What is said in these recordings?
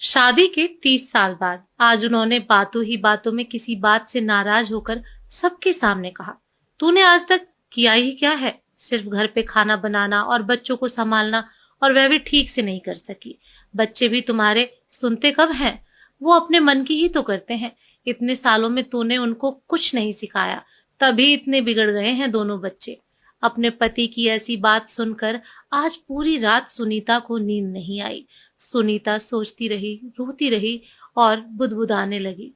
शादी के 30 साल बाद आज उन्होंने बातों ही बातों में किसी बात से नाराज होकर सबके सामने कहा, तूने आज तक किया ही क्या है? सिर्फ घर पे खाना बनाना और बच्चों को संभालना, और वह भी ठीक से नहीं कर सकी। बच्चे भी तुम्हारे सुनते कब हैं? वो अपने मन की ही तो करते हैं। इतने सालों में तूने उनको कुछ नहीं सिखाया, तभी इतने बिगड़ गए हैं दोनों बच्चे। अपने पति की ऐसी बात सुनकर आज पूरी रात सुनीता को नींद नहीं आई। सुनीता सोचती रही, रोती रही और बुदबुदाने लगी।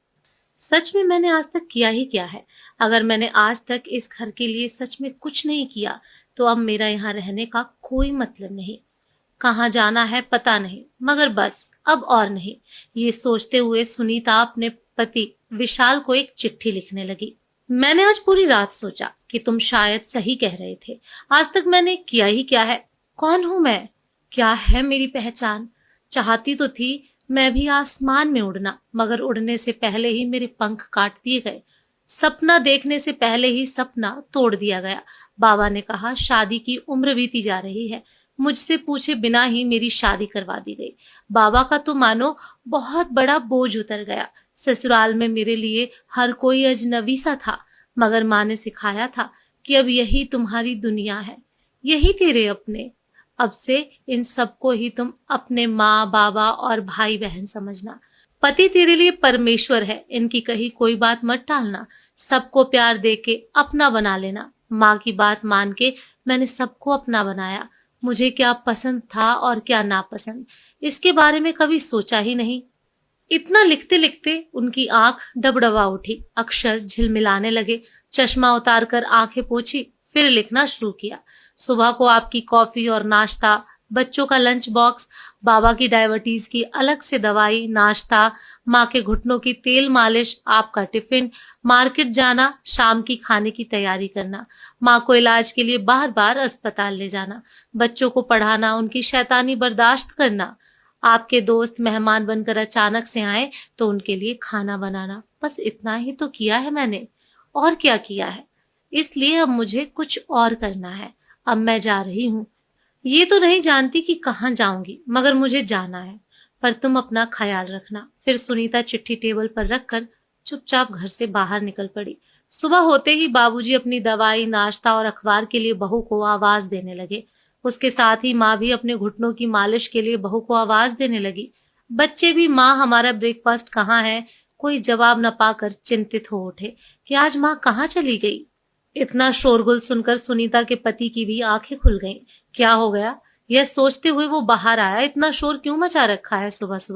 सच में मैंने आज तक किया ही क्या है? अगर मैंने आज तक इस घर के लिए सच में कुछ नहीं किया, तो अब मेरा यहाँ रहने का कोई मतलब नहीं। कहाँ जाना है पता नहीं, मगर बस अब और नहीं। ये सोचते हुए सुनीता अपने पति विशाल को एक चिट्ठी लिखने लगी। मैंने आज पूरी रात सोचा कि तुम शायद सही कह रहे थे। आज तक मैंने किया ही क्या है? कौन हूं मैं? क्या है मेरी पहचान? चाहती तो थी मैं भी आसमान में उड़ना, मगर उड़ने से पहले ही मेरे पंख काट दिए गए। सपना देखने से पहले ही सपना तोड़ दिया गया। बाबा ने कहा शादी की उम्र बीती जा रही है। मुझसे पूछे बिना ही मेरी शादी करवा दी गई। बाबा का तो मानो बहुत बड़ा बोझ उतर गया। ससुराल में मेरे लिए हर कोई अजनबी सा था, मगर माँ ने सिखाया था कि अब यही तुम्हारी दुनिया है, यही तेरे अपने। अब से इन सबको ही तुम अपने माँ बाबा और भाई बहन समझना। पति तेरे लिए परमेश्वर है, इनकी कही कोई बात मत टालना। सबको प्यार दे के अपना बना लेना। माँ की बात मान के मैंने सबको अपना बनाया। मुझे क्या पसंद था और क्या नापसंद, इसके बारे में कभी सोचा ही नहीं। इतना लिखते लिखते उनकी आंख डबडबा उठी, अक्षर झिलमिलाने लगे। चश्मा उतारकर आंखें पोंछी, फिर लिखना शुरू किया। सुबह को आपकी कॉफी और नाश्ता, बच्चों का लंच बॉक्स, बाबा की डायबिटीज की अलग से दवाई, नाश्ता, माँ के घुटनों की तेल मालिश, आपका टिफिन, मार्केट जाना, शाम की खाने की तैयारी करना, माँ को इलाज के लिए बार बार अस्पताल ले जाना, बच्चों को पढ़ाना, उनकी शैतानी बर्दाश्त करना। आपके दोस्त मेहमान बनकर अचानक से आए तो उनके लिए खाना बनाना। बस इतना ही तो किया है मैंने, और क्या किया है? इसलिए अब मुझे कुछ और करना है। अब मैं जा रही हूँ। ये तो नहीं जानती कि कहाँ जाऊंगी, मगर मुझे जाना है। पर तुम अपना ख्याल रखना। फिर सुनीता चिट्ठी टेबल पर रखकर चुपचाप घर से बाहर निकल पड़ी। सुबह होते ही बाबूजी अपनी दवाई, नाश्ता और अखबार के लिए बहू को आवाज देने लगे। उसके साथ ही माँ भी अपने घुटनों की मालिश के लिए बहू को आवाज देने लगी। बच्चे भी माँ हमारा ब्रेकफास्ट कहाँ है, कोई जवाब न पाकर चिंतित हो उठे कि आज माँ कहाँ चली गई। इतना शोरगुल सुनकर सुनीता के पति की भी आंखें खुल गईं। क्या हो गया? यह सोचते हुए वो बाहर आया। इतना शोर क्यों मचा रखा है सुबह सुबह?